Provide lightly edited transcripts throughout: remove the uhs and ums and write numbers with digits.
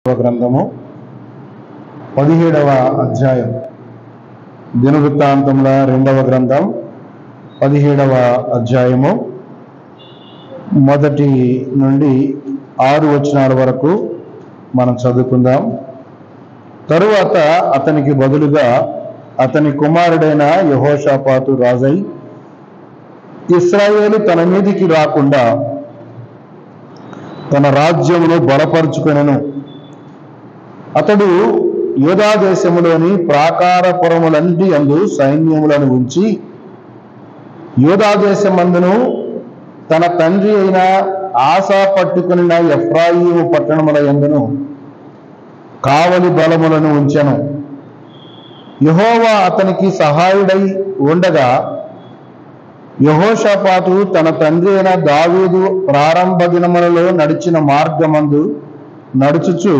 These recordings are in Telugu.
గ్రంథము 17వ అధ్యాయం. దినవృత్తాంతముల 2వ గ్రంథం 17వ అధ్యాయము 1 నుండి 6 వచనాల వరకు మనం చదువుకుందాం. తరువాత అతనికి బదులుగా అతని కుమారుడైన యెహోషాపాతు రాజై ఇశ్రాయేలు తన మీదికి రాకుండా తన రాజ్యమును బలపరుచుకొనెను. అతడు యూదా దేశములోని ప్రాకారపురములన్నిటి యందు సైన్యములను ఉంచి యూదా దేశమందును తన తండ్రి అయిన ఆసా పట్టుకొనిన ఎఫ్రాయిము పట్టణముల యందును కావలి బలములను ఉంచెను. యెహోవా అతనికి సహాయుడై ఉండగా యెహోషాపాతు తన తండ్రి అయిన దావీదు ప్రారంభ దినములలో నడిచిన మార్గమందు నడుచుచు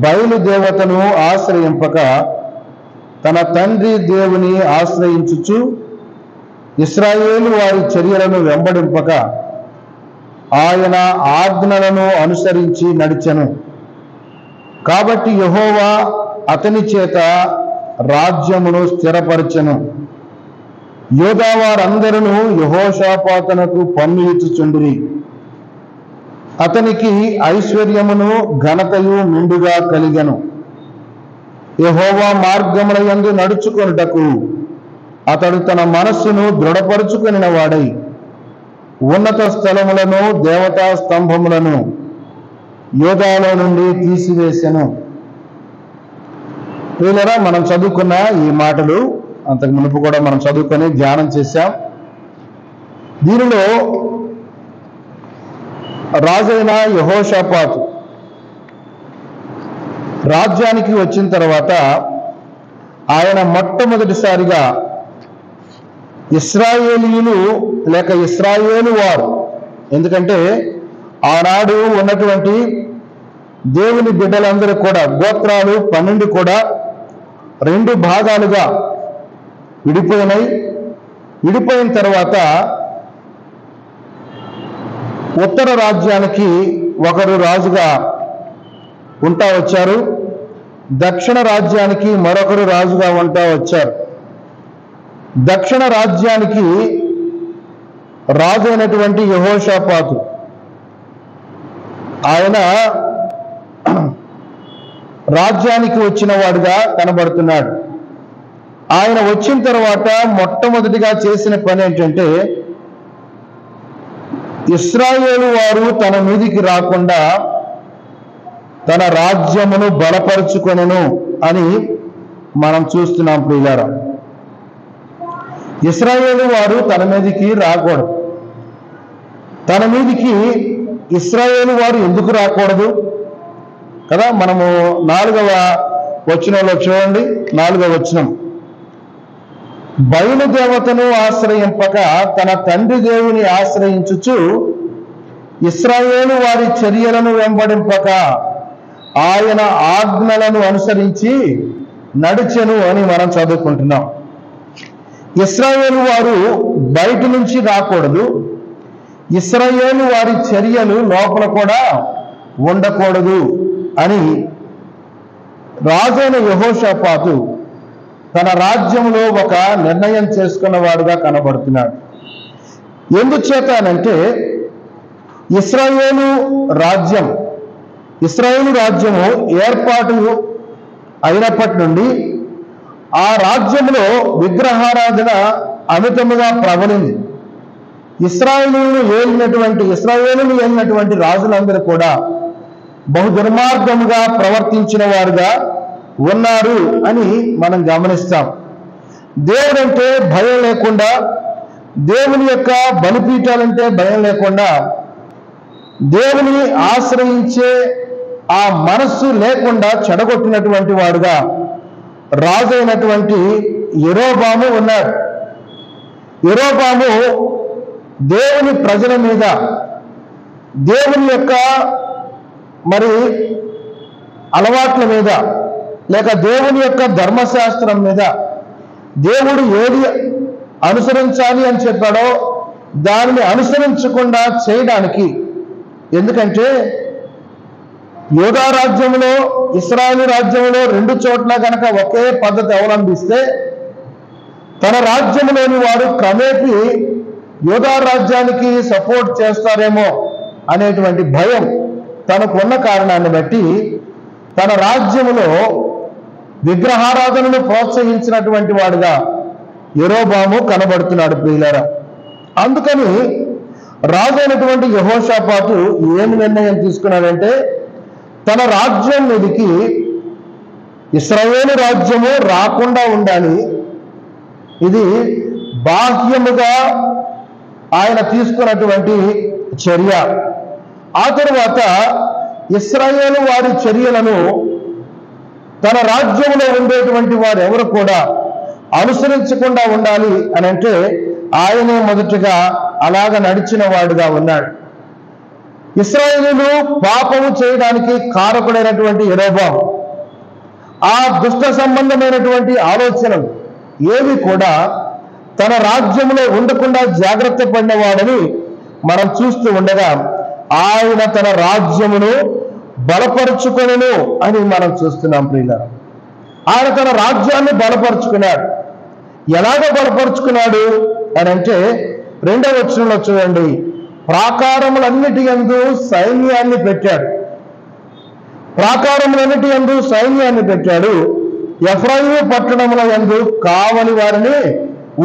బయలుదేవతను ఆశ్రయింపక తన తండ్రి దేవుని ఆశ్రయించుచు ఇశ్రాయేలు వారి చర్యలను వెంబడింపక ఆయన ఆజ్ఞలను అనుసరించి నడిచెను. కాబట్టి యెహోవా అతని చేత రాజ్యమును స్థిరపరచెను. యూదా వారందరూ యెహోషాపాతునకు పన్ను ఇచ్చుచుండిరి. అతనికి ఐశ్వర్యమును ఘనతయు నిండుగా కలిగెను. యెహోవా మార్గముల యందు నడుచుకొనుటకు అతడు తన మనస్సును దృఢపరుచుకొనిన వాడై ఉన్నత స్థలములను దేవతా స్తంభములను యూదాలో నుండి తీసివేసెను. వీళ్ళరా మనం చదువుకున్న ఈ మాటలు అంతకు మునుపు కూడా మనం చదువుకొని ధ్యానం చేశాం. దీనిలో రాజైన యెహోషాపాతు రాజ్యానికి వచ్చిన తర్వాత ఆయన మొట్టమొదటిసారిగా ఇశ్రాయేలీయులు లేక ఇశ్రాయేలు వారు, ఎందుకంటే ఆనాడు ఉన్నటువంటి దేవుని బిడ్డలందరూ కూడా గోత్రాలు 12 కూడా 2 భాగాలుగా విడిపోయినాయి. విడిపోయిన తర్వాత ఉత్తర రాజ్యానికి ఒకరు రాజుగా ఉంటా వచ్చారు, దక్షిణ రాజ్యానికి మరొకరు రాజుగా ఉంటా వచ్చారు. దక్షిణ రాజ్యానికి రాజు అయినటువంటి యెహోషాపాతు ఆయన రాజ్యానికి వచ్చిన వాడుగా కనబడుతున్నాడు. ఆయన వచ్చిన తర్వాత మొట్టమొదటిగా చేసిన పని ఏంటంటే ఇశ్రాయేలు వారు తన మీదికి రాకుండా తన రాజ్యమును బలపరుచుకొనెను అని మనం చూస్తున్నాం. ప్రియులారా, ఇశ్రాయేలు వారు తన మీదికి రాకూడదు. తన మీదికి ఇశ్రాయేలు వారు ఎందుకు రాకూడదు కదా? మనము 4వ వచనంలో చూడండి. 4వ వచనం, బయలుదేవతను ఆశ్రయింపక తన తండ్రి దేవుని ఆశ్రయించుచు ఇశ్రాయేలు వారి చర్యలను వెంబడింపక ఆయన ఆజ్ఞలను అనుసరించి నడిచెను అని మనం చదువుకుంటున్నాం. ఇశ్రాయేలు వారు బయట నుంచి రాకూడదు, ఇశ్రాయేలు వారి చర్యలు లోపల కూడా ఉండకూడదు అని రాజైన యెహోషాపాతు తన రాజ్యంలో ఒక నిర్ణయం చేసుకున్నవాడుగా కనబడుతున్నాడు. ఎందుచేతనంటే ఇశ్రాయేలు రాజ్యము ఏర్పాటు అయినప్పటి నుండి ఆ రాజ్యంలో విగ్రహారాధన అమితముగా ప్రబలింది. ఇశ్రాయేలును ఏలినటువంటి రాజులందరూ కూడా బహు దుర్మార్గముగా ప్రవర్తించిన వారుగా ఉన్నారు అని మనం గమనిస్తాం. దేవుడంటే భయం లేకుండా, దేవుని యొక్క బలిపీఠాలంటే భయం లేకుండా, దేవుని ఆశ్రయించే ఆ మనస్సు లేకుండా చెడగొట్టినటువంటి వాడుగా రాజైనటువంటి యెరోబాము ఉన్నాడు. యెరోబాము దేవుని ప్రజల మీద, దేవుని యొక్క అలవాట్ల మీద, లేక దేవుని యొక్క ధర్మశాస్త్రం మీద, దేవుడు ఏది అనుసరించాలి అని చెప్పాడో దానిని అనుసరించకుండా చేయడానికి, ఎందుకంటే యూదా రాజ్యంలో ఇశ్రాయేలు రాజ్యంలో రెండు చోట్ల కనుక ఒకే పద్ధతి అవలంబిస్తే తన రాజ్యంలోని వారు క్రమేపీ యూదా రాజ్యానికి సపోర్ట్ చేస్తారేమో అనేటువంటి భయం తనకున్న కారణాన్ని బట్టి తన రాజ్యములో విగ్రహారాధనను ప్రోత్సహించినటువంటి వాడుగా యెరోబాము కనబడుతున్నాడు ప్రియులారా. అందుకని రాజు అయినటువంటి యెహోషాపాతు ఏమి నిర్ణయం తీసుకున్నాడంటే తన రాజ్యం మీదకి ఇశ్రాయేలు రాజ్యము రాకుండా ఉండాలి. ఇది బాహ్యముగా ఆయన తీసుకున్నటువంటి చర్య. ఆ తరువాత ఇశ్రాయేలు వారి చర్యలను తన రాజ్యంలో ఉండేటువంటి వారు ఎవరు కూడా అనుసరించకుండా ఉండాలి అని అంటే ఆయనే మొదటగా అలాగ నడిచిన వాడుగా ఉన్నాడు. ఇశ్రాయేలు పాపము చేయడానికి కారకుడైనటువంటి యెరోబాము ఆ దుష్ట సంబంధమైనటువంటి ఆలోచనలు ఏవి కూడా తన రాజ్యంలో ఉండకుండా జాగ్రత్త పడినవాడని మనం చూస్తూ ఉండగా ఆయన తన రాజ్యమును బలపరుచుకొనును అని మనం చూస్తున్నాం ప్రియులారా. ఆయన తన రాజ్యాన్ని బలపరుచుకున్నాడు. ఎలాగ బలపరుచుకున్నాడు అని అంటే 2వ వచనంలో చూడండి, ప్రాకారములన్నిటి యందు సైన్యాన్ని పెట్టాడు. ప్రాకారములన్నిటి యందు సైన్యాన్ని పెట్టాడు. ఎఫ్రాయిము పట్టణముల యందు కావలి వారిని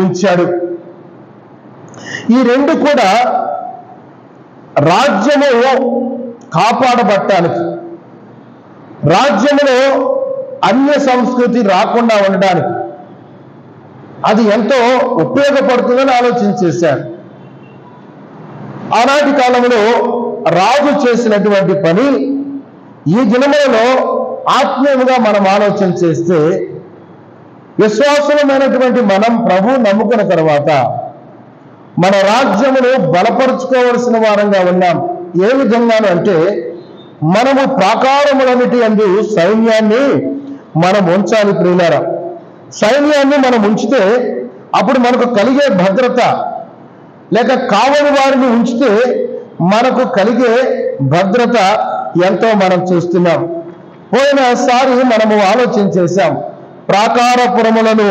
ఉంచాడు. ఈ రెండు కూడా రాజ్యము కాపాడబట్టానికి, రాజ్యములో అన్య సంస్కృతి రాకుండా ఉండడానికి అది ఎంతో ఉపయోగపడుతుందని ఆలోచన చేశాడు. ఆనాటి కాలంలో రాజు చేసినటువంటి పని ఈ దినములలో ఆత్మీయంగా మనం ఆలోచన చేస్తే విశ్వాసమైనటువంటి మనం ప్రభు నమ్ముకున్న తర్వాత మన రాజ్యమును బలపరుచుకోవలసిన వారంగా ఉన్నాం. ఏ విధంగాను అంటే మనము ప్రాకారములన్నిటి యందు సైన్యాన్ని మనం ఉంచాలి ప్రియులారా. సైన్యాన్ని మనం ఉంచితే అప్పుడు మనకు కలిగే భద్రత, లేక కావలి వారిని ఉంచితే మనకు కలిగే భద్రత ఎంతో మనం చూస్తున్నాం. పోయినసారి మనము ఆలోచన చేశాం, ప్రాకారపురములను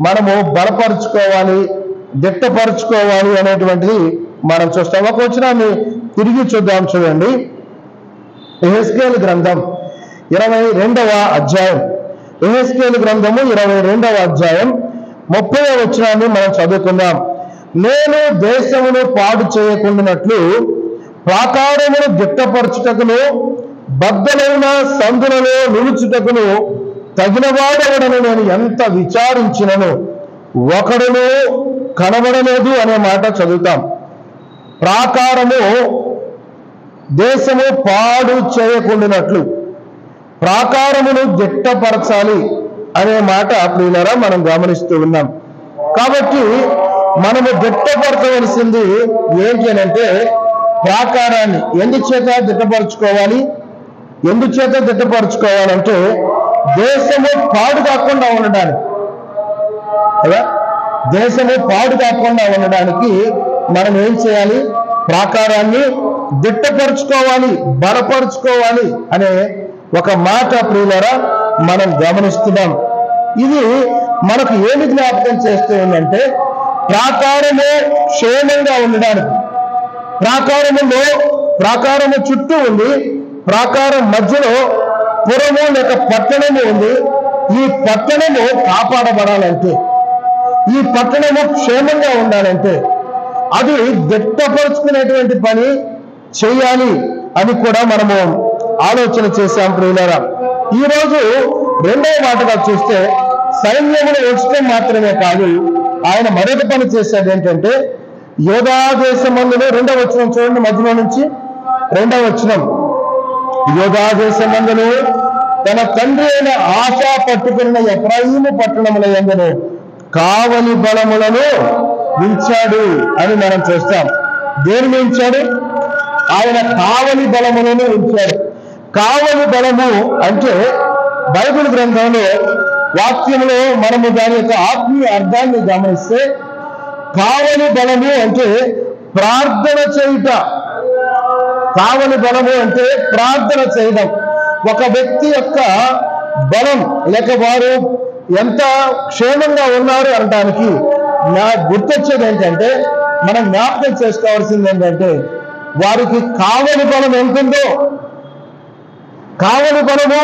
మనము బలపరుచుకోవాలి, దిట్టపరుచుకోవాలి అనేటువంటిది మనం చూస్తాం. ఒక వచనాన్ని తిరిగి చూద్దాం. చూడండి, యెహెజ్కేలు గ్రంథం 22వ అధ్యాయం. యెహెజ్కేలు గ్రంథము 22వ అధ్యాయం 30వ వచనాన్ని మనం చదువుకుందాం. నేను దేశమును పాడు చేయకుండానట్లు ప్రాకారమును దిట్టపరచుటకును బద్దలైన సందులలో నిలుచుటకును తగినవాడెవడని నేను ఎంత విచారించినను ఒకడును కనబడలేదు అనే మాట చదువుతాం. ప్రాకారము దేశము పాడు చేయకుండానట్లు ప్రాకారమును దిట్టపరచాలి అనే మాట ప్రియులారా మనం గమనిస్తూ ఉన్నాం. కాబట్టి మనము దిట్టపరచవలసింది ఏంటి అని అంటే ప్రాకారాన్ని ఎందుచేత దిట్టపరచుకోవాలి? ఎందుచేత దిట్టపరచుకోవాలంటే దేశము పాడు కాకుండా ఉండడానికి కదా. దేశము పాడు కాకుండా ఉండడానికి మనం ఏం చేయాలి? ప్రాకారాన్ని దిట్టపరుచుకోవాలి, బలపరుచుకోవాలి అనే ఒక మాట ప్రియులారా మనం గమనిస్తున్నాం. ఇది మనకు ఏమి జ్ఞాపకం చేస్తూ ఉందంటే ప్రాకారము క్షేమంగా ఉండడానికి, ప్రాకారము చుట్టూ ఉంది, ప్రాకారం మధ్యలో పురము లేక పట్టణము ఉంది. ఈ పట్టణము కాపాడబడాలంటే, ఈ పట్టణము క్షేమంగా ఉండాలంటే అది దిట్టపరుచుకునేటువంటి పని చేయాలి అని కూడా మనము ఆలోచన చేశాం ప్రియులారా. ఈరోజు 2వ మాటగా చూస్తే సైన్యమును ఉంచడం మాత్రమే కాదు, ఆయన మరొక పని చేశాడు. ఏంటంటే యూదా దేశమందులో 2వ వచనం చూడండి, మధ్యలో నుంచి 2వ వచనం. యూదా దేశమందులో తన తండ్రి అయిన ఆశా పట్టుకున్న ఎఫ్రాయిము పట్టణముల యందును కావలి బలములను ఉంచాడు అని మనం చూస్తాం. దేనిని ఉంచాడు? ఆయన కావలి బలములను ఉంచాడు. కావలి బలము అంటే బైబిల్ గ్రంథంలో వాక్యంలో మనము దాని యొక్క ఆత్మీయ అర్థాన్ని గమనిస్తే కావలి బలము అంటే ప్రార్థన చేయుట. కావలి బలము అంటే ప్రార్థన చేయడం. ఒక వ్యక్తి యొక్క బలం లేక వారు ఎంత క్షేమంగా ఉన్నారు అనడానికి నా గుర్తొచ్చేది ఏంటంటే, మనం జ్ఞాపకం చేసుకోవాల్సింది ఏంటంటే, వారికి కావలి బలం ఎంతుందో, కావలి బలము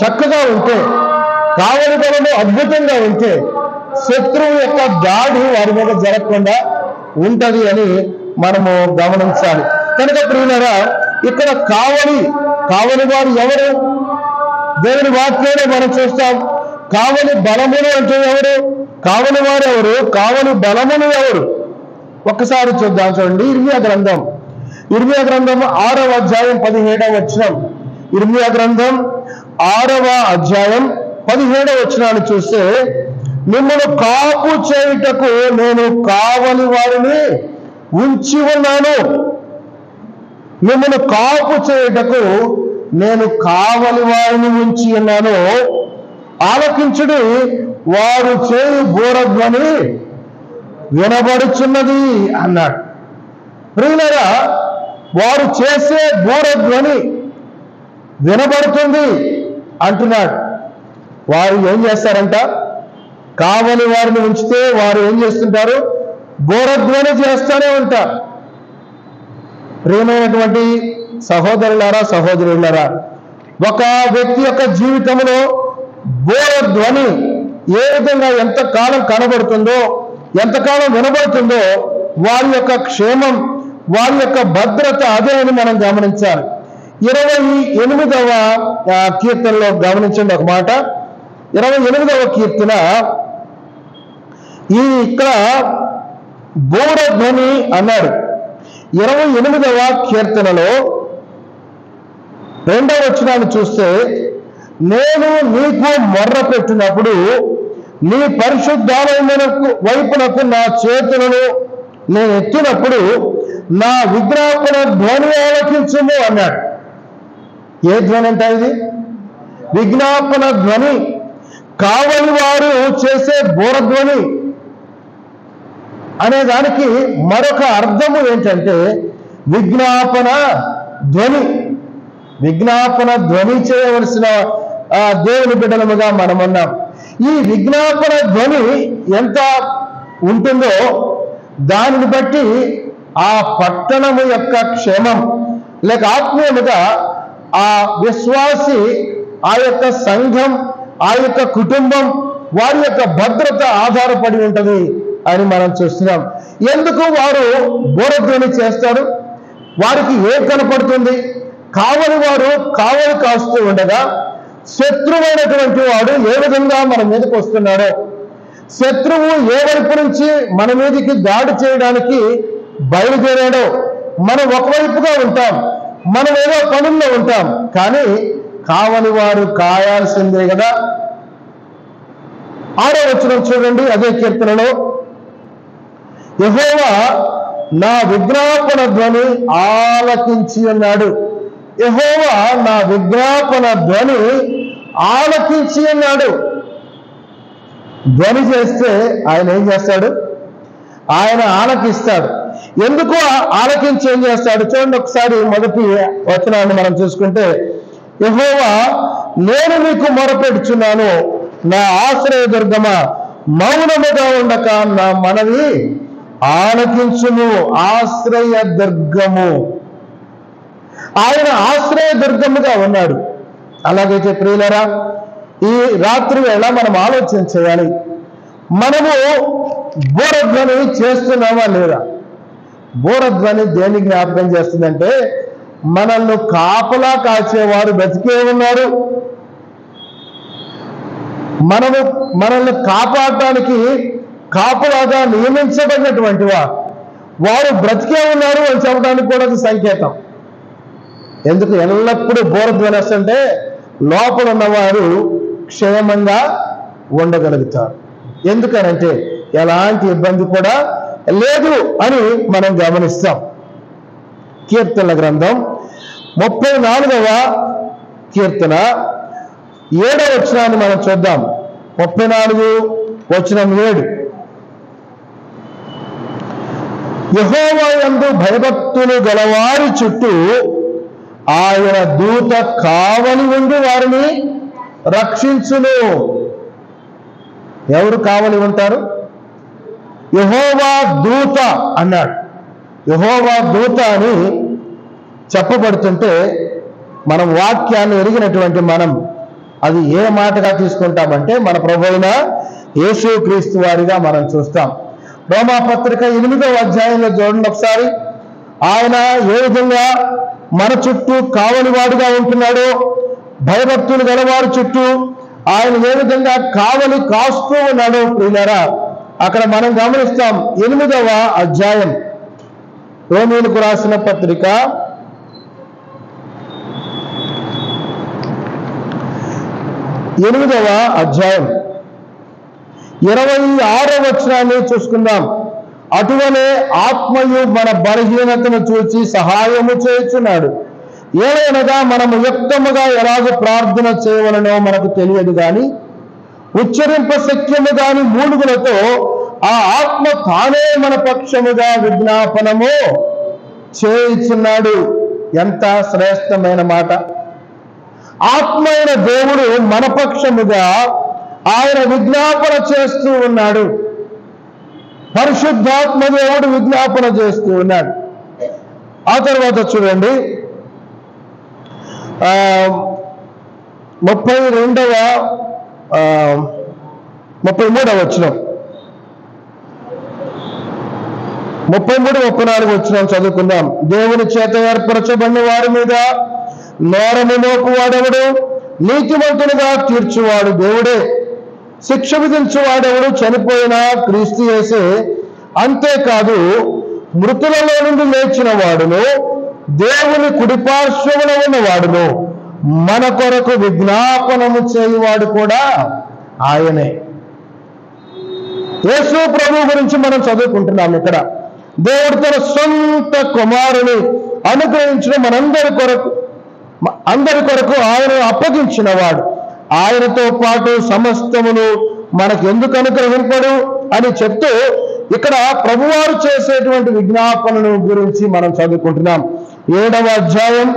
చక్కగా ఉంటే, కావలి బలము అద్భుతంగా ఉంటే శత్రువు యొక్క దాడి వారి మీద జరగకుండా ఉంటది అని మనము గమనించాలి. కనుక ప్రియులారా, ఇక్కడ కావలి వారు ఎవరు? దేవుని వాక్యాన్ని మనం చూస్తాం. కావలి బలములు అంటే ఎవరు? కావలి వారు ఎవరు? కావలి బలములు ఎవరు? ఒక్కసారి చూద్దాం. చూడండి, ఇర్మియా గ్రంథం 6వ అధ్యాయం 17వ వచనం. ఇర్మియా గ్రంథం 6వ అధ్యాయం 17వ వచనాన్ని చూస్తే, మిమ్మల్ని కాపు చేయుటకు నేను కావలి వారిని ఉంచి ఉన్నాను. మిమ్మల్ని కాపు చేయుటకు నేను కావలి వారిని ఉంచి ఉన్నాను. ఆలకించుడి, వారు చేయు బూరధ్వని వినబడుచున్నది అన్నాడు. ప్రియులారా, వారు చేసే బూరధ్వని వినబడుతుంది అంటున్నాడు. వారు ఏం చేస్తారంట? కావలి వారిని ఉంచితే వారు ఏం చేస్తుంటారు? బూరధ్వని చేస్తూనే ఉంటారు. ప్రియమైనటువంటి సహోదరులారా, సహోదరులారా, ఒక వ్యక్తి యొక్క జీవితంలో బూరధ్వని ఏ విధంగా ఎంతకాలం కనబడుతుందో, ఎంతకాలం వినబడుతుందో, వారి యొక్క క్షేమం, వారి యొక్క భద్రత అదే అని మనం గమనించాలి. 28వ కీర్తనలో గమనించండి ఒక మాట. 28వ కీర్తన, ఇక్కడ బూరధ్వని అన్నాడు. 28వ కీర్తనలో 2వ వచనాన్ని చూస్తే, నేను నీకు మొర్ర పెట్టినప్పుడు నీ పరిశుద్ధాలయమైన వైపునకు నా చేతులను నేను ఎత్తినప్పుడు నా విజ్ఞాపన ధ్వని ఆలకించుము అన్నాడు. ఏ ధ్వని అంటే ఇది? విజ్ఞాపన ధ్వని. కావలి వారు చేసే బూరధ్వని అనే దానికి మరొక అర్థము ఏంటంటే విజ్ఞాపన ధ్వని. విజ్ఞాపన ధ్వని చేయవలసిన దేవుని బిడ్డలముగా మనమన్నాం. ఈ విజ్ఞాపన ధ్వని ఎంత ఉంటుందో దానిని బట్టి ఆ పట్టణము యొక్క క్షేమం లేక ఆత్మీయముగా ఆ విశ్వాసి, ఆ యొక్క సంఘం, ఆ యొక్క కుటుంబం, వారి యొక్క భద్రత ఆధారపడి ఉంటుంది అని మనం చూస్తున్నాం. ఎందుకు వారు బూరధ్వని చేస్తారు? వారికి ఏం కనపడుతుంది? కావలి వారు కావలి కాస్తూ ఉండగా శత్రువైనటువంటి వాడు ఏ విధంగా మన మీదకి వస్తున్నాడో, శత్రువు ఏ వైపు నుంచి మన మీదకి దాడి చేయడానికి బయలుదేరాడో, మనం ఒకవైపుగా ఉంటాం, మనం ఏదో పనుల్లో ఉంటాం, కానీ కావలి వారు కాయాల్సిందే కదా. 6వ వచనం చూడండి, అదే కీర్తనలో, యెహోవా నా విజ్ఞాపన ధ్వని ఆలకించి అన్నాడు. యెహోవా నా విజ్ఞాపన ధ్వని ఆలకించి అన్నాడు. ధ్వని చేస్తే ఆయన ఏం చేస్తాడు? ఆయన ఆలకిస్తాడు. ఎందుకు ఆలకించి ఏం చేస్తాడు? చూడండి ఒకసారి మొదటి వచనాన్ని మనం చూసుకుంటే, యెహోవా నేను నీకు మొరపెడుచున్నాను, నా ఆశ్రయదుర్గమా, మౌనముగా ఉండక నా మనవి ఆలకించుము. ఆశ్రయదుర్గము, ఆయన ఆశ్రయదుర్గముగా ఉన్నాడు. అలాగైతే ప్రియులరా, ఈ రాత్రి వేళ మనం ఆలోచన చేయాలి. మనము బూరధ్వని చేస్తున్నామా లేదా? బూరధ్వని దేన్ని జ్ఞాపకం చేస్తుందంటే, మనల్ని కాపలా కాచేవారు బతికే ఉన్నారు. మనల్ని కాపాడటానికి కాపలాగా నియమించబడినటువంటి వారు బ్రతికే ఉన్నారు అని చెప్పడానికి కూడా ఒక సంకేతం. ఎందుకు ఎల్లప్పుడూ బూరధ్వని వస్తుంటే లోపల ఉన్నవారు క్షేమంగా ఉండగలుగుతారు. ఎందుకనంటే ఎలాంటి ఇబ్బంది కూడా లేదు అని మనం గమనిస్తాం. కీర్తనల గ్రంథం 34వ కీర్తన 7వ వచనాన్ని మనం చూద్దాం. 34 వచనం 7, యెహోవా యందు భయభక్తులు గలవారి చుట్టూ ఆయన దూత కావలి ఉండి వారిని రక్షించును. ఎవరు కావలి ఉంటారు? యెహోవా దూత అన్నాడు. యెహోవా దూత అని చెప్పబడుతుంటే మనం వాక్యాన్ని ఎరిగినటువంటి మనం అది ఏ మాటగా తీసుకుంటామంటే మన ప్రభువైన యేసుక్రీస్తు వారిగా మనం చూస్తాం. రోమాపత్రిక 8వ అధ్యాయంలో చూడండి ఒకసారి. ఆయన ఏ విధంగా మన చుట్టూ కావలివాడుగా ఉంటున్నాడో, భయభక్తులు గలవారి చుట్టూ ఆయన ఏ విధంగా కావలి కాస్తూ ఉన్నాడో ప్రియులారా, అక్కడ మనం గమనిస్తాం. 8వ అధ్యాయం రోమీయులకు రాసిన పత్రిక 8వ అధ్యాయం 26వ వచనాన్ని చూసుకుందాం. అటువలే ఆత్మయు మన బలహీనతను చూచి సహాయము చేయుచున్నాడు. ఏలైనగా మనము యుక్తముగా ఎలాగ ప్రార్థన చేయవలనో మనకు తెలియదు గాని ఉచ్చరింప శక్యము గాని మూలుగులతో ఆ ఆత్మ తానే మన పక్షముగా విజ్ఞాపనము చేయుచున్నాడు. ఎంత శ్రేష్టమైన మాట! ఆత్మైన దేవుడు మన పక్షముగా ఆయన విజ్ఞాపన చేస్తూ ఉన్నాడు. పరిశుద్ధాత్మ దేవుడు విజ్ఞాపన చేస్తూ ఉన్నాడు. ఆ తర్వాత చూడండి 33వ వచనం, 33-34 వచనం చదువుకుందాం. దేవుని చేత ఏర్పరచబడిన వారి మీద నేరము మోపువాడెవడు? నీతిమంతునిగా తీర్చువాడు దేవుడే. శిక్ష విధించువాడెవడు? చనిపోయిన క్రీస్తు యేసే. అంతేకాదు మృతులలో నుండి లేచిన వాడును, దేవుని కుడిపార్శ్వమున ఉన్నవాడును, మన కొరకు విజ్ఞాపనము చేయువాడు కూడా ఆయనే. యేసు ప్రభు గురించి మనం చదువుకుంటున్నాం. ఇక్కడ దేవుడు తన సొంత కుమారుని అనుగ్రహించిన అందరి కొరకు ఆయన అప్పగించిన వాడు. ఆయనతో పాటు సమస్తమును మనకు ఎందుకు అనుగ్రహింపడు అని చెప్తూ ఇక్కడ ప్రభువారు చేసేటువంటి విజ్ఞాపనను గురించి మనం చదువుకుంటున్నాం. 7వ అధ్యాయం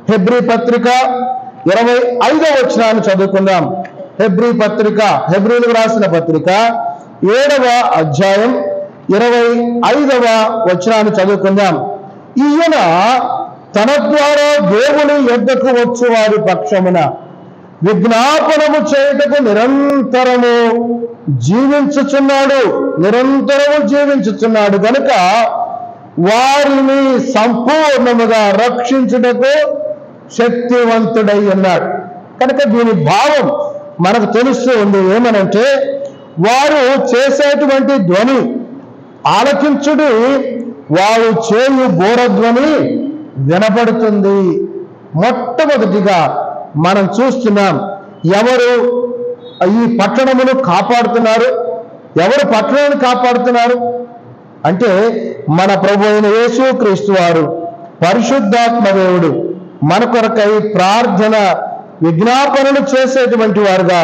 హెబ్రీ పత్రిక 25వ వచనాన్ని చదువుకుందాం. హెబ్రీలకు రాసిన పత్రిక 7వ అధ్యాయం 25వ వచనాన్ని చదువుకుందాం. ఈయన తన ద్వారా దేవుని యొద్దకు వచ్చు వారి పక్షమున విజ్ఞాపనము చేయుటకు నిరంతరము జీవించుచున్నాడు గనుక వారిని సంపూర్ణముగా రక్షించుటకు శక్తివంతుడై ఉన్నాడు. కనుక దీని భావం మనకు తెలుస్తూ ఉంది. ఏమనంటే వారు చేసేటువంటి ధ్వని ఆలకించుడి, వారు చేయు బోరధ్వని వినపడుతుంది. మొట్టమొదటిగా మనం చూస్తున్నాం ఎవరు ఈ పట్టణమును కాపాడుతున్నారు. ఎవరు పట్టణాన్ని కాపాడుతున్నారు అంటే మన ప్రభు అయిన యేసుక్రీస్తు వారు, పరిశుద్ధాత్మ దేవుడు మన కొరకై ప్రార్థన విజ్ఞాపనలు చేసేటువంటి వారుగా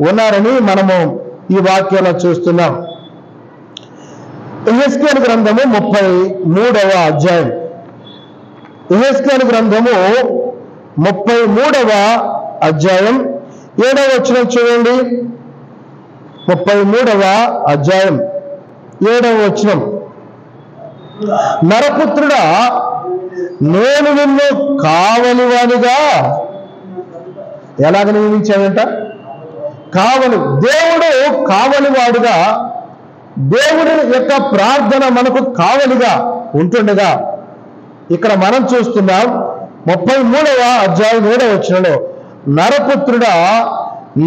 ఉన్నారని మనము ఈ వాక్యంలో చూస్తున్నాం. యెహెజ్కేలు గ్రంథము 33వ అధ్యాయం. యెహెజ్కేలు గ్రంథము 33వ అధ్యాయం 7వ వచనం చూడండి. 33వ అధ్యాయం 7వ వచనం. నరపుత్రుడా, నేను నిన్ను కావలివానిగా ఎలాగ నియమించాడంట? కావలి. దేవుడు కావలివాడుగా, దేవుడి యొక్క ప్రార్థన మనకు కావలిగా ఉంటుండగా ఇక్కడ మనం చూస్తున్నాం 33వ అధ్యాయం 7వ వచనంలో నరపుత్రుడా,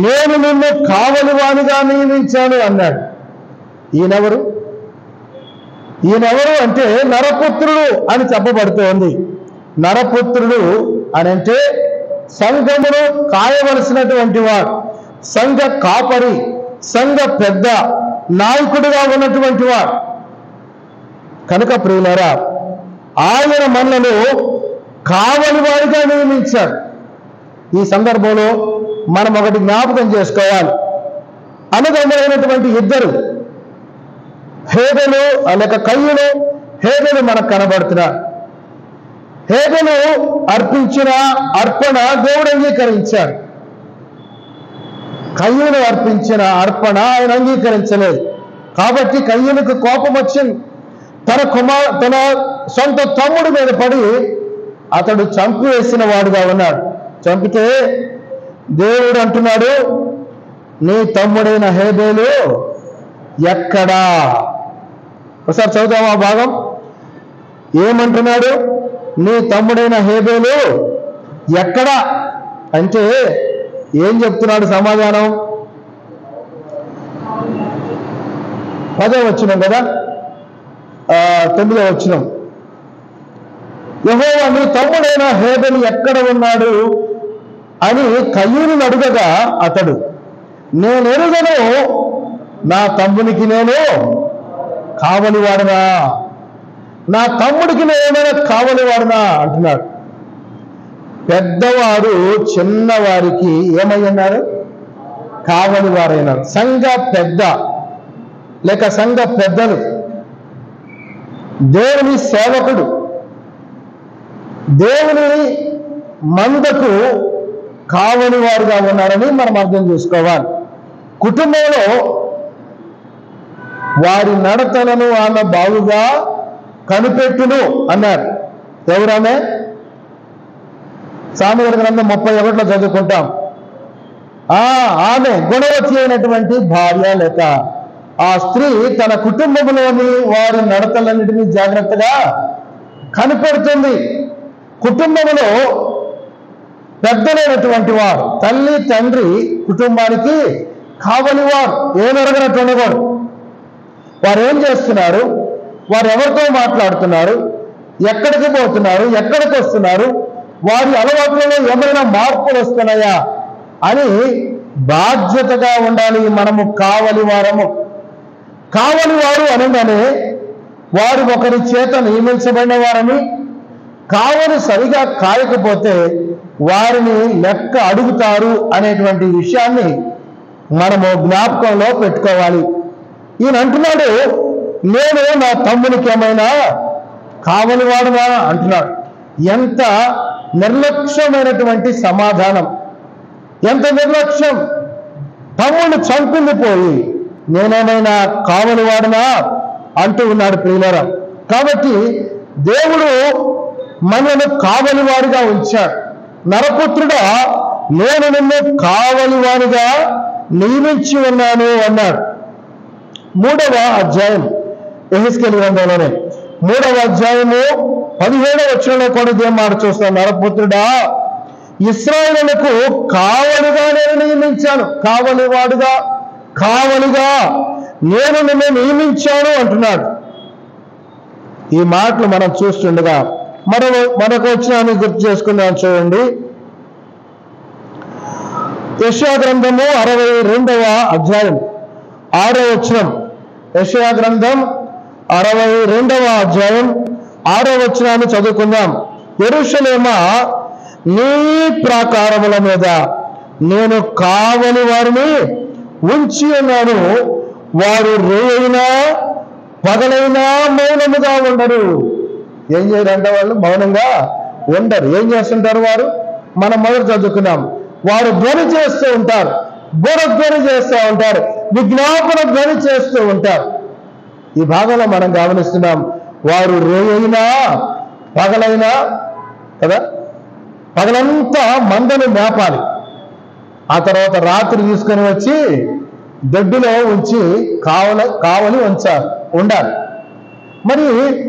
నేను నిన్ను కావలివానిగా నియమించాను అన్నాడు. ఈయనెవరు అంటే నరపుత్రుడు అని చెప్పబడుతోంది. నరపుత్రుడు అని అంటే సంఘమును కాయవలసినటువంటి వాడు, సంఘ కాపరి, సంఘ పెద్ద నాయకుడిగా ఉన్నటువంటి వాడు. కనుక ప్రియులారా, ఆయన మనలను కావలి వారిగా నియమించాడు. ఈ సందర్భంలో మనం ఒకటి జ్ఞాపకం చేసుకోవాలి. అనుగమైనటువంటి ఇద్దరు హేబెలు లేక కయ్యూను, హేబెలు మనకు కనబడుతున్నారు. హేబెలు అర్పించిన అర్పణ దేవుడు అంగీకరించాడు. కయ్యూను అర్పించిన అర్పణ ఆయన అంగీకరించలేదు. కాబట్టి కయ్యూనుకు కోపం వచ్చింది. తన సొంత తమ్ముడి మీద పడి అతడు చంపివేసిన వాడుగా ఉన్నాడు. చంపితే దేవుడు అంటున్నాడు, నీ తమ్ముడైన హేబెలు ఎక్కడా? ఒకసారి చదువుతాం ఆ భాగం. ఏమంటున్నాడు? నీ తమ్ముడైన హేబెలు ఎక్కడా అంటే ఏం చెప్తున్నాడు సమాధానం? 10వ వచనం కదా, 9వ వచనం. యెహోవా నీ తమ్ముడైన హేబెలు ఎక్కడ ఉన్నాడు అని కయ్యూనును అడుగగా అతడు, నేను ఎరుగను, నా తమ్మునికి నేను కావలివాడనా, నా తమ్ముడికి నేనేమైనా కావలివాడనా అంటున్నాడు. పెద్దవారు చిన్నవారికి ఏమయ్యన్నారు? కావలివారైనారు. సంఘ పెద్ద లేక సంఘ పెద్దలు, దేవుని సేవకుడు, దేవుని మందకు కావలివారుగా ఉన్నారని మనం అర్థం చేసుకోవాలి. కుటుంబంలో వారి నడతలను ఆమె బాగుగా కనిపెట్టును అన్నారు. ఎవరామె? సామెతల గ్రంథం 31లో చదువుకుంటాం. ఆమె గుణవతి అయినటువంటి భార్య లేక ఆ స్త్రీ తన కుటుంబంలోని వారి నడతలన్నిటినీ జాగ్రత్తగా కనిపెడుతుంది. కుటుంబంలో పెద్దలైనటువంటి వారు, తల్లి తండ్రి కుటుంబానికి కావలివారు. ఏమెరగనట్టు ఉండకూడదు. వారు ఏం చేస్తున్నారు, వారు ఎవరితో మాట్లాడుతున్నారు, ఎక్కడికి పోతున్నారు, ఎక్కడికి వస్తున్నారు, వారి అలవాట్లలో ఏమైనా మార్పులు వస్తున్నాయా అని బాధ్యతగా ఉండాలి. మనము కావలివారము. కావలివారు అనగానే వారు ఒకరి చేత నియమించబడిన వారని, కావలి సరిగా కాయకపోతే వారిని లెక్క అడుగుతారు అనేటువంటి విషయాన్ని మనము జ్ఞాపకంలో పెట్టుకోవాలి. ఈయన అంటున్నాడు, నేను నా తమ్మునికి ఏమైనా కావలివాడునా అంటున్నాడు. ఎంత నిర్లక్ష్యమైనటువంటి సమాధానం, ఎంత నిర్లక్ష్యం! తమ్ముడు చంపింది పోయి నేనేమైనా కావలివాడునా అంటూ ఉన్నాడు ప్రియులారా. కాబట్టి దేవుడు మనను కావలివాడిగా ఉంచాడు. నరపుత్రుడా, నేను నిన్ను కావలివాడిగా నియమించి ఉన్నాను అన్నాడు. 3వ అధ్యాయం యెహెజ్కేలు గ్రంథంలోనే 3వ అధ్యాయము 17వ వచనంలో కూడా ఇదే మాట చూస్తాం. నరపుత్రుడా, ఇశ్రాయేలుకు కావలిగా నేను నియమించాను. కావలిగా నేను నిన్ను నియమించాను అంటున్నాడు. ఈ మాటలు మనం చూస్తుండగా మరొక వచనాన్ని గుర్తు చేసుకుందాం. చూడండి, యెషయా గ్రంథము 62వ అధ్యాయం 6వ వచనం. యెషయా గ్రంథం 62వ అధ్యాయం 6వ వచనాన్ని చదువుకుందాం. యెరూషలేమా, నీ ప్రాకారముల మీద నేను కావలి వారిని ఉంచి ఉన్నాను. వారు రేయినా పగలైనా మౌనముగా ఉండరు. ఏం చేయరంటే వాళ్ళు మౌనంగా ఉండరు. ఏం చేస్తుంటారు వారు? మనం మొదట చదువుకున్నాం. వారు ధ్వని చేస్తూ ఉంటారు, బురధ్వని చేస్తూ ఉంటారు, విజ్ఞాపన ధ్వని చేస్తూ ఉంటారు. ఈ భాగంలో మనం గమనిస్తున్నాం, వారు రేయినా పగలైనా కదా, పగలంతా మందను మేపాలి. ఆ తర్వాత రాత్రి తీసుకొని వచ్చి దొడ్డులో ఉంచి కావలి ఉండాలి. మరి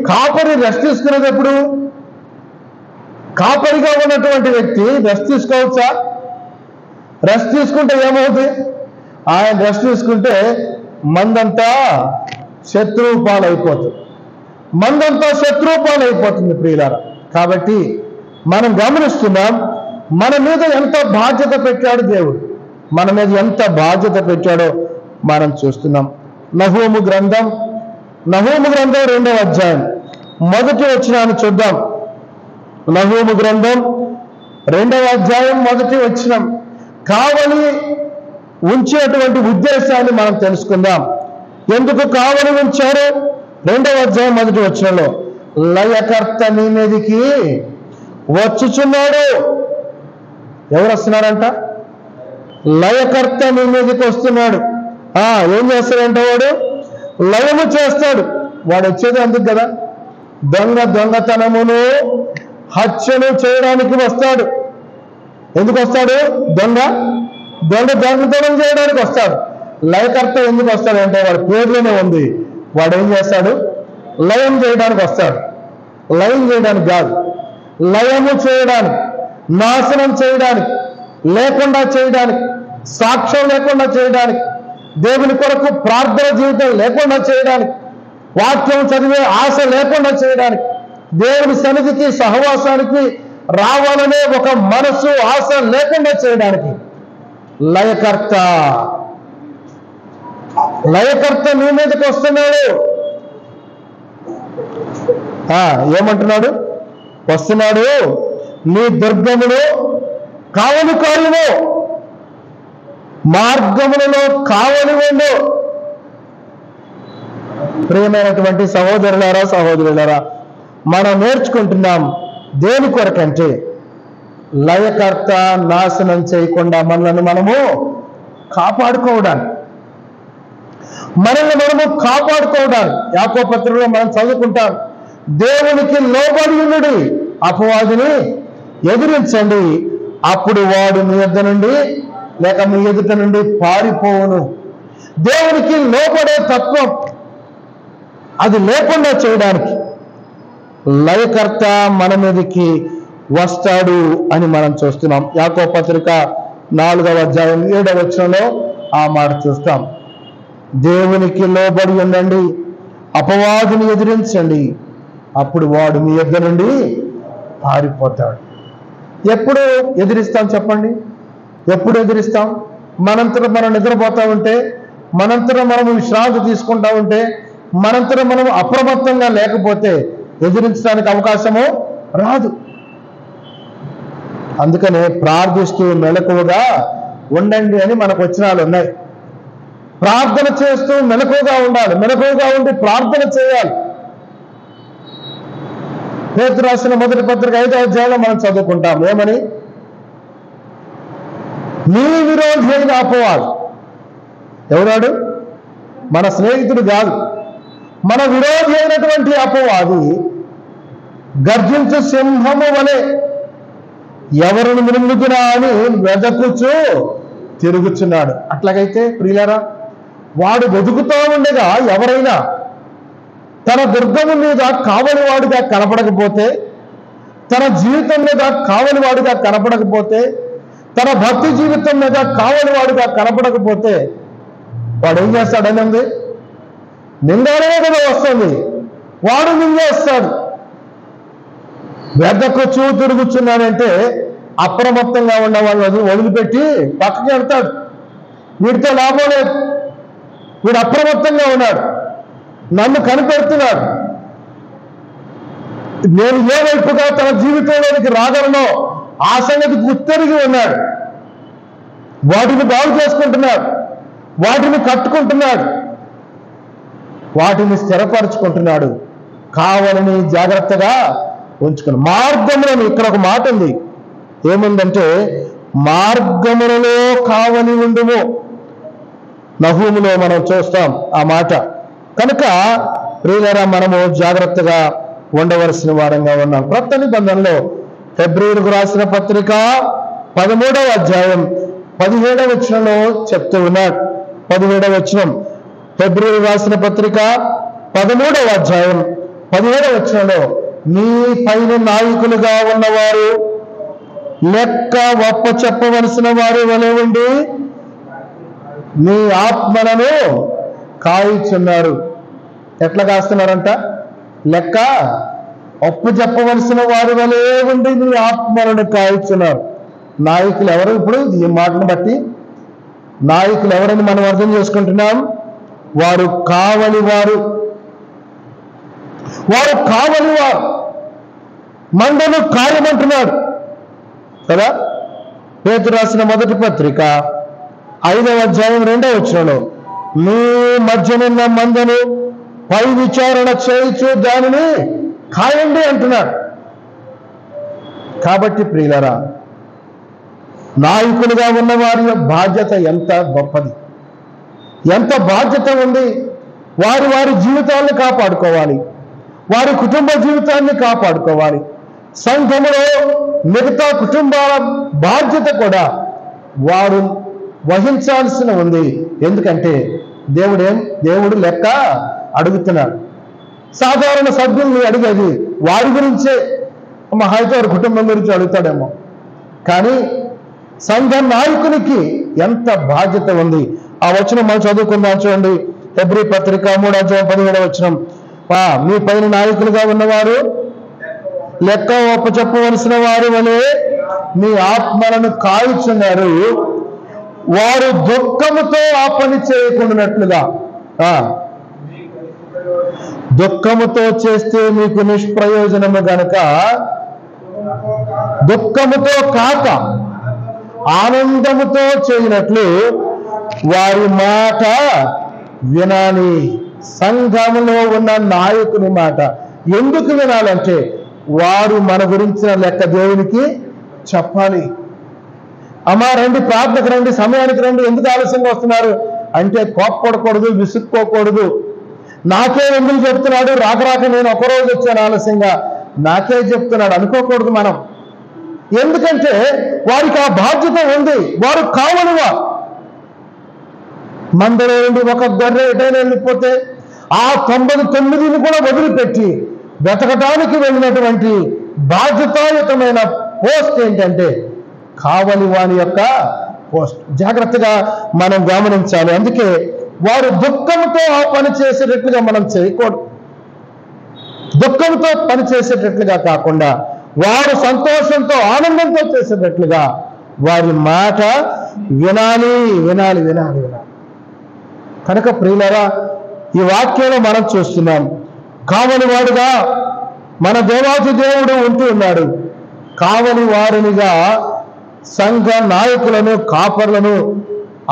కాపరి రెస్ట్ తీసుకునేది ఎప్పుడు? కాపరిగా ఉన్నటువంటి వ్యక్తి రెస్ట్ తీసుకోవచ్చా? రెస్ట్ తీసుకుంటే ఏమవుతుంది? ఆయన రెస్ట్ తీసుకుంటే మందంతా శత్రువు పాలైపోతుంది ప్రియులారా. కాబట్టి మనం గమనిస్తున్నాం, మన మీద ఎంత బాధ్యత పెట్టాడు దేవుడు, మన మీద ఎంత బాధ్యత పెట్టాడో మనం చూస్తున్నాం. నహూము గ్రంథం 2వ అధ్యాయం 1వ వచనాన్ని చూద్దాం. నహూము గ్రంథం 2వ అధ్యాయం 1వ వచనం. కావలి ఉంచేటువంటి ఉద్దేశాన్ని మనం తెలుసుకుందాం. ఎందుకు కావలి ఉంచారు? 2వ అధ్యాయం 1వ వచనంలో, లయకర్త నీ మీదికి వచ్చుచున్నాడు. ఎవరు వస్తున్నాడంట? లయకర్త మీ మీదకి వస్తున్నాడు. ఏం చేస్తాడంట? వాడు లయము చేస్తాడు. వాడు వచ్చేది అందుకు కదా, దొంగతనమును హత్యను చేయడానికి వస్తాడు. ఎందుకు వస్తాడు? దొంగతనం చేయడానికి వస్తాడు. లయకర్త ఎందుకు వస్తాడంటే వాడి పేర్లోనే ఉంది. వాడు ఏం చేస్తాడు? లయం చేయడానికి వస్తాడు. లయం చేయడానికి కాదు, లయము చేయడానికి, నాశనం చేయడానికి, లేకుండా చేయడానికి, సాక్ష్యం లేకుండా చేయడానికి, దేవుని కొరకు ప్రార్థన జీవితం లేకుండా చేయడానికి, వాక్యం చదివే ఆశ లేకుండా చేయడానికి, దేవుని సన్నిధికి సహవాసానికి రావాలనే ఒక మనసు ఆశ లేకుండా చేయడానికి లయకర్త నీ మీదకి వస్తున్నాడు. ఏమంటున్నాడు? వస్తున్నాడు. నీ దుర్గమును కావలికారును, మార్గములలో కావలి ఉండు. ప్రియమైనటువంటి సహోదరులారా, మనం నేర్చుకుంటున్నాం దేని కొరకంటే లయకర్త నాశనం చేయకుండా మనల్ని మనము కాపాడుకోవడానికి, యాకోబు పత్రికలో మనం చదువుకుంటాం, దేవునికి లోబడి ఉండుడి, అపవాదిని ఎదిరించండి, అప్పుడు వాడు మీ యొద్ద నుండి లేక మీ ఎదుట నుండి పారిపోవును. దేవునికి లోబడే తత్వం అది లేకుండా చేయడానికి లయకర్త మన మీదకి వస్తాడు అని మనం చూస్తున్నాం. యాకోబు పత్రిక 4వ అధ్యాయం 7వ వచనంలో ఆ మాట చూస్తాం. దేవునికి లోబడి ఉండండి, అపవాదిని ఎదిరించండి, అప్పుడు వాడు మీ యొద్ద నుండి పారిపోతాడు. ఎప్పుడు ఎదిరిస్తాం చెప్పండి? ఎప్పుడు ఎదిరిస్తాం? మనంతరం మనం నిద్రపోతా ఉంటే, మనంతరం మనం విశ్రాంతి తీసుకుంటా ఉంటే, మనంతరం మనం అప్రమత్తంగా లేకపోతే ఎదిరించడానికి అవకాశము రాదు. అందుకనే ప్రార్థిస్తూ మెలకువగా ఉండండి అని మనకు వచనాలు ఉన్నాయి. ప్రార్థన చేస్తూ మెలకువగా ఉండాలి, మెలకువగా ఉండి ప్రార్థన చేయాలి. పేతురు రాసిన మొదటి పత్రిక 5వ అధ్యాయంలో మనం చదువుకుంటాం. ఏమని? నీ విరోధి అయిన అపవాది ఎవడాడు? మన స్నేహితుడు కాదు, మన విరోధి అయినటువంటి అపవాది గర్జించు సింహము వలె ఎవరిని మృంగుతున్నా అని వెదకుచూ తిరుగుచున్నాడు. అట్లాగైతే ప్రియులారా, వాడు వెతుకుతూ ఉండగా ఎవరైనా తన దుర్గము మీద కావలివాడిగా కనపడకపోతే, తన జీవితం మీద కావలివాడిగా కనపడకపోతే, తన భక్తి జీవితం మీద కావలివాడిగా కనపడకపోతే వాడు ఏం చేస్తాడని ఉంది? నిందాలనే కదా వస్తుంది, వాడు నిందేస్తాడు. వెదకుచూ తిరుగుచున్నాడంటే అప్రమత్తంగా ఉన్న వాళ్ళని వదిలిపెట్టి పక్కకి వెళ్తాడు. వీడితో లాభం లేదు, వీడు అప్రమత్తంగా ఉన్నాడు, నన్ను కనిపెడుతున్నాడు, నేను ఏ వైపుగా తన జీవితంలోనికి రాగలనో ఆ సంగతి గుర్తెరిగి ఉన్నాడు. వాటిని బాగు చేసుకుంటున్నాడు, వాటిని కట్టుకుంటున్నాడు, వాటిని స్థిరపరచుకుంటున్నాడు. కావాలని జాగ్రత్తగా ఉంచుకుని మార్గములను, ఇక్కడ ఒక మాట ఉంది, ఏముందంటే మార్గములలో కావలి ఉండుము. నహూములో మనం చూస్తాం ఆ మాట. కనుక ప్రియులారా, మనము జాగ్రత్తగా ఉండవలసిన వారంగా ఉన్నాం. క్రొత్త నిబంధనలో హెబ్రీయులకు రాసిన పత్రిక 13వ అధ్యాయం 17వ వచనంలో చెప్తూ ఉన్నాడు. 17వ వచనం, హెబ్రీయులకు రాసిన పత్రిక 13వ అధ్యాయం 17వ వచనంలో, మీ పైన నాయకులుగా ఉన్నవారు లెక్క ఒప్ప చెప్పవలసిన వారు వలె ఉండి మీ ఆత్మలను కాయిచున్నారు. ఎట్లా కాస్తున్నారంట? లెక్క ఒప్ప చెప్పవలసిన వారి వలె ఉండి మీ ఆత్మలను కాయిచున్నారు. నాయకులు ఎవరు? ఇప్పుడు ఈ మాటను బట్టి నాయకులు ఎవరని మనం అర్థం చేసుకుంటున్నాం? వారు కావలివారు, వారు కావలివారు. మందను కార్యమంటున్నాడు కదా. పేతురు రాసిన మొదటి పత్రిక 5వ అధ్యాయం 2వ వచనంలో, మీ మధ్యనున్న మందను పై విచారణ చేయించు దానిని కాయండి అంటున్నాడు. కాబట్టి ప్రియులరా, నాయకులుగా ఉన్న వారి బాధ్యత ఎంత గొప్పది, ఎంత బాధ్యత ఉంది. వారి వారి జీవితాలను కాపాడుకోవాలి, వారి కుటుంబ జీవితాన్ని కాపాడుకోవాలి. సంఘములో మిగతా కుటుంబాల బాధ్యత కూడా వారు వహించాల్సిన ఉంది. ఎందుకంటే దేవుడు లెక్క అడుగుతున్నాడు. సాధారణ సభ్యుల్ని అడిగేది వారి గురించే, మహా అయితే వారి కుటుంబం గురించి అడుగుతాడేమో. కానీ సంఘ నాయకునికి ఎంత బాధ్యత ఉంది. ఆ వచనం మనం చదువుకుందాం. చూడండి, హెబ్రీ పత్రిక 3:17 వచనం. మీ పైన నాయకులుగా ఉన్నవారు లెక్క ఒప్పచెప్పవలసిన వారు వలె మీ ఆత్మలను కాల్చున్నారు. వారు దుఃఖముతో ఆ పని చేయకుండానట్లుగా. దుఃఖముతో చేస్తే మీకు నిష్ప్రయోజనము గనక దుఃఖముతో కాక ఆనందముతో చేయనట్లు వారి మాట వినాలి. సంఘములో ఉన్న నాయకుని మాట ఎందుకు వినాలంటే వారు మన గురించిన లెక్క దేవునికి చెప్పాలి. అమ్మా రండి, ప్రార్థనకు రండి, సమయానికి రండి, ఎందుకు ఆలస్యంగా వస్తున్నారు అంటే కోప్పడకూడదు, విసుక్కోకూడదు. నాకే ఎందుకు చెప్తున్నాడు, రాక నేను ఒకరోజు వచ్చాను ఆలస్యంగా, నాకే చెప్తున్నాడు అనుకోకూడదు మనం. ఎందుకంటే వారికి ఆ బాధ్యత ఉంది. వారు కావలివా. మందలో నుండి ఒక గొర్రె ఎటైనా వెళ్ళిపోతే ఆ 99ని కూడా వదిలిపెట్టి వెతకటానికి వెళ్ళినటువంటి బాధ్యతాయుతమైన పోస్ట్ ఏంటంటే కావలి వాని యొక్క పోస్ట్. జాగ్రత్తగా మనం గమనించాలి. అందుకే వారు దుఃఖంతో ఆ పని చేసేటట్లుగా మనం చేయకూడదు. దుఃఖంతో పని చేసేటట్లుగా కాకుండా వారు సంతోషంతో ఆనందంతో చేసేటట్లుగా వారి మాట వినాలి వినాలి వినాలి వినాలి. కనుక ప్రియులారా, ఈ వాక్యంలో మనం చూస్తున్నాం, కావలి వాడుగా మన దేవాతి దేవుడు ఉంటూ ఉన్నాడు. కావలి వారినిగా సంఘ నాయకులను, కాపర్లను,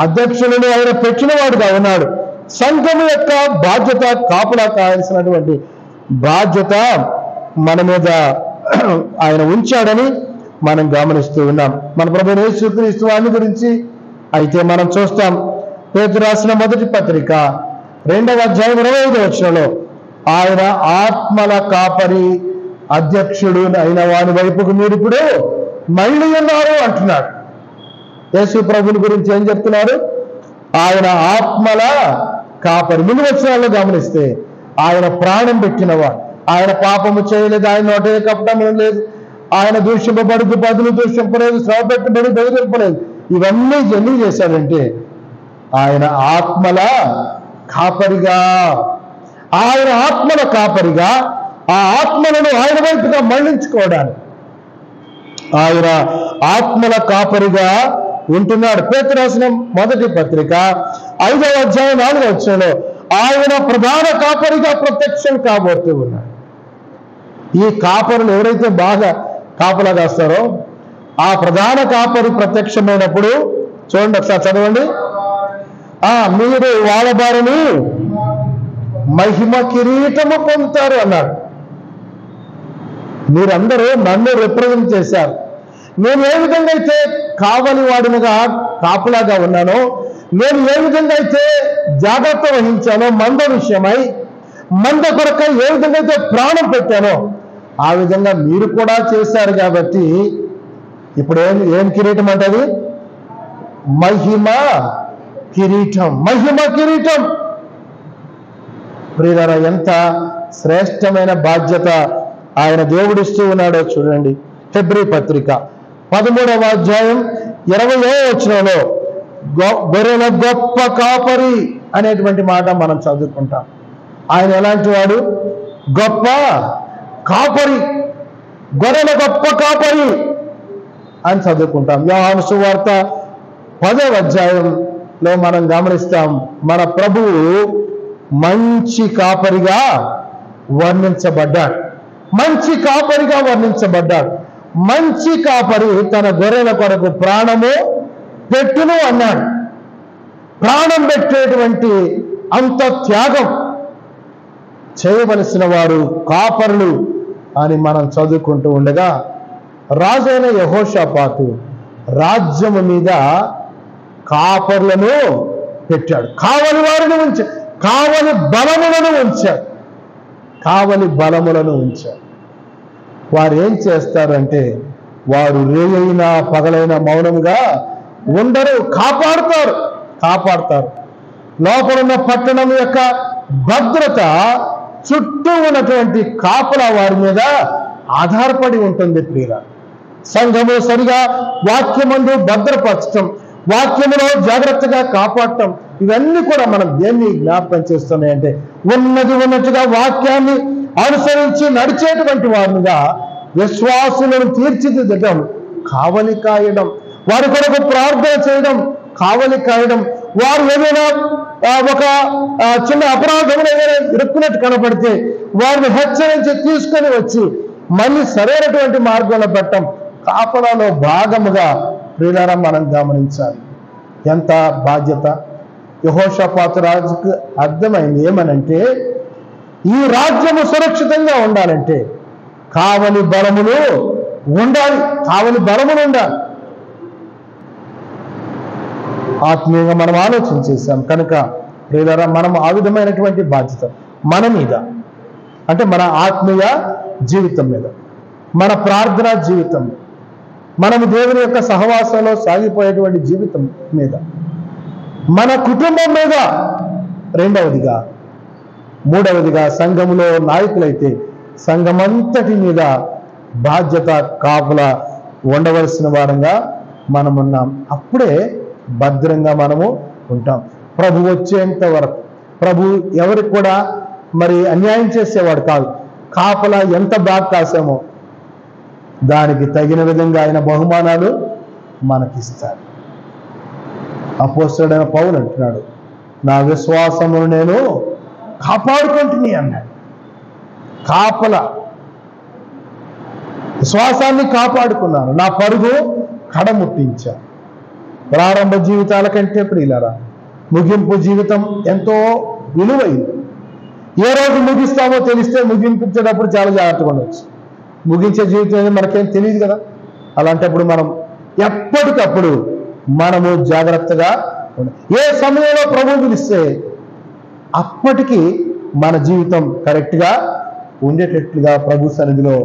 అధ్యక్షులను ఆయన పెట్టినవాడుగా ఉన్నాడు. సంఘం యొక్క బాధ్యత కాపులా కావాల్సినటువంటి బాధ్యత మన మీద ఆయన ఉంచాడని మనం గమనిస్తూ ఉన్నాం. మన ప్రభువైన యేసుక్రీస్తు వారి గురించి అయితే మనం చూస్తాం. పేతురు రాసిన మొదటి పత్రిక 2వ అధ్యాయం 25వ వచనంలో ఆయన ఆత్మల కాపరి అధ్యక్షుడు అయిన వాని వైపుకు మీరు ఇప్పుడు మళ్ళీ ఉన్నారు అంటున్నాడు. యేసు ప్రభుని గురించి ఏం చెప్తున్నారు? ఆయన ఆత్మల కాపరి. ముందు వచనాల్లో గమనిస్తే ఆయన ప్రాణం పెట్టినవాడు, ఆయన పాపము చేయలేదు, ఆయన నోటే కపటం లేదు, ఆయన దూషింపబడుతూ బదులు దూషింపలేదు, శ్రమ పెట్టబడి బెదిరింపలేదు. ఇవన్నీ ఎందుకు చేశాడంటే ఆయన ఆత్మల కాపరిగా, ఆయన ఆత్మల కాపరిగా ఆ ఆత్మలను ఆయన వైపుగా మళ్లించుకోవడానికి ఆయన ఆత్మల కాపరిగా ఉంటున్నాడు. పేతురు రాసిన మొదటి పత్రిక 5వ అధ్యాయం 4వ వచనంలో ఆయన ప్రధాన కాపరిగా ప్రత్యక్షం కాబోతూ ఉన్నాడు. ఈ కాపరులు ఎవరైతే బాగా కాపలా కాస్తారో ఆ ప్రధాన కాపరి ప్రత్యక్షమైనప్పుడు చూడండి, ఒకసారి చదవండి. మీరు వాళ్ళ బారిని మహిమ కిరీటము పొందుతారు అన్నాడు. మీరందరూ నన్ను రిప్రజెంట్ చేశారు. నేను ఏ విధంగా అయితే కావలి వాడినిగా కాపులాగా ఉన్నానో, నేను ఏ విధంగా అయితే జాగ్రత్త వహించానో మంద విషయమై, మంద కొరకై ఏ విధంగా అయితే ప్రాణం పెట్టానో ఆ విధంగా మీరు కూడా చేశారు. కాబట్టి ఇప్పుడు ఏం కిరీటం అంటది? మహిమ కిరీటం. మహిమ కిరీటం. ప్రియులారా, ఎంత శ్రేష్టమైన బాధ్యత ఆయన దేవుడిస్తూ ఉన్నాడో చూడండి. హెబ్రీ పత్రిక 13వ అధ్యాయం 20వ వచనంలో గొర్రెల గొప్ప కాపరి అనేటువంటి మాట మనం చదువుకుంటాం. ఆయన ఎలాంటి వాడు? గొప్ప కాపరి, గొర్రెల గొప్ప కాపరి అని చదువుకుంటాం. యోహాను సువార్త 10వ అధ్యాయంలో మనం గమనిస్తాం, మన ప్రభువు మంచి కాపరిగా వర్ణించబడ్డాడు. మంచి కాపరిగా వర్ణించబడ్డాడు. మంచి కాపరి తన గొర్రెల కొరకు ప్రాణము పెట్టును అన్నాడు. ప్రాణం పెట్టేటువంటి అంత త్యాగం చేయవలసిన వారు కాపరులు అని మనం చదువుకుంటూ ఉండగా రాజైన యెహోషాపాతు రాజ్యము మీద కాపర్లను పెట్టాడు, కావలి వారిని ఉంచాడు, కావలి బలములను ఉంచాడు, కావలి బలములను ఉంచాడు. వారు ఏం చేస్తారంటే వారు రేయైనా పగలైనా మౌనముగా ఉండరు, కాపాడుతారు. లోపలున్న పట్టణం యొక్క భద్రత చుట్టూ ఉన్నటువంటి కాపలా వారి మీద ఆధారపడి ఉంటుంది. ప్రియుల సంఘము సరిగా వాక్యమందు భద్రపరచటం, వాక్యములో జాగ్రత్తగా కాపాడటం, ఇవన్నీ కూడా మనం దేన్ని జ్ఞాపకం చేస్తున్నాయంటే ఉన్నట్టుగా వాక్యాన్ని అనుసరించి నడిచేటువంటి వారిగా విశ్వాసులను తీర్చిదిద్దడం, కావలి కాయడం, వారి కొరకు ప్రార్థన చేయడం, కావలి కాయడం. వారు ఏదైనా ఒక చిన్న అపరాధంలో ఏదైనా ఇరుక్కున్నట్టు కనపడితే వారిని హెచ్చరించి తీసుకొని వచ్చి మళ్ళీ సరైనటువంటి మార్గంలో పెట్టడం కాపలాలో భాగముగా ప్రియులారా మనం గమనించాలి. ఎంత బాధ్యత! యెహోషాపాతు రాజుకు అర్థమైంది ఏమనంటే ఈ రాజ్యము సురక్షితంగా ఉండాలంటే కావలి బలములు ఉండాలి. ఆత్మీయంగా మనం ఆలోచన చేశాం కనుక ప్రియులారా మనం ఆ విధమైనటువంటి బాధ్యత మన మీద, అంటే మన ఆత్మీయ జీవితం మీద, మన ప్రార్థనా జీవితం, మనము దేవుని యొక్క సహవాసంలో సాగిపోయేటువంటి జీవితం మీద, మన కుటుంబం మీద, రెండవదిగా, మూడవదిగా సంఘములో నాయకులైతే సంఘమంతటి మీద బాధ్యత కాపులా ఉండవలసిన వారంగా మనమున్నాం. అప్పుడే భద్రంగా మనము ఉంటాం. ప్రభు వచ్చేంత వరకు ప్రభు ఎవరికి కూడా మరి అన్యాయం చేసేవాడు కాదు. కాపలా ఎంత బాగా కాసామో దానికి తగిన విధంగా ఆయన బహుమానాలు మనకిస్తాడు. అపోస్తలుడైన పౌలు అంటున్నాడు, నా విశ్వాసమును నేను కాపాడుకుంటుని అన్నాడు. కాపలా విశ్వాసాన్ని కాపాడుకున్నాను, నా పరుగు కడముట్టించా. ప్రారంభ జీవితాల కంటే ప్రియులారా ముగింపు జీవితం ఎంతో విలువైంది. ఏ రోజు ముగిస్తామో తెలిస్తే ముగింపించేటప్పుడు చాలా జాగ్రత్తగా ఉండవచ్చు. ముగించే జీవితం మనకేం తెలియదు కదా. అలాంటప్పుడు మనం ఎప్పటికప్పుడు మనము జాగ్రత్తగా ఏ సమయంలో ప్రభు పిలిస్తే అప్పటికి మన జీవితం కరెక్ట్గా ఉండేటట్లుగా ప్రభు సన్నిధిలో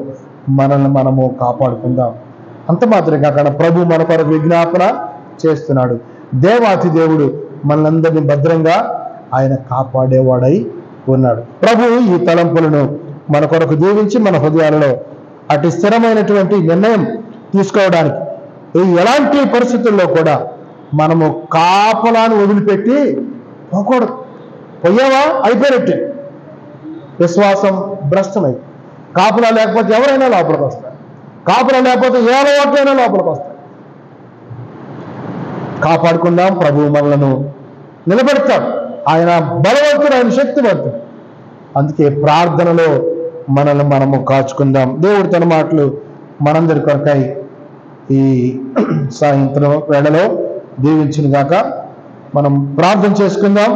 మనల్ని మనము కాపాడుకుందాం. అంత మాత్రమే కాకుండా ప్రభు మన కొరకు విజ్ఞాపన చేస్తున్నాడు. దేవాతి దేవుడు మనందరినీ భద్రంగా ఆయన కాపాడేవాడై ఉన్నాడు. ప్రభు ఈ తలంపులను మన కొరకు దీవించి మన హృదయాలలో అటు స్థిరమైనటువంటి నిర్ణయం తీసుకోవడానికి ఎలాంటి పరిస్థితుల్లో కూడా మనము కాపలాను వదిలిపెట్టి పోకూడదు. పోయావా అయిపోయినట్టే, విశ్వాసం భ్రష్టమై. కాపలా లేకపోతే ఎవరైనా లోపలికి వస్తారు, కాపలా లేకపోతే ఏ అలవాట్లైనా లోపలికి వస్తారు. కాపాడుకుందాం. ప్రభు మనలను నిలబెడతాడు. ఆయన బలవంతుడు, ఆయన శక్తివంతుడు. అందుకే ప్రార్థనలో మనల్ని మనము కాచుకుందాం. దేవుడు తన మాటలు మనందరి కొరకై ఈ సాయంత్రం వేళలో దీవించును గాక. మనం ప్రార్థన చేసుకుందాం.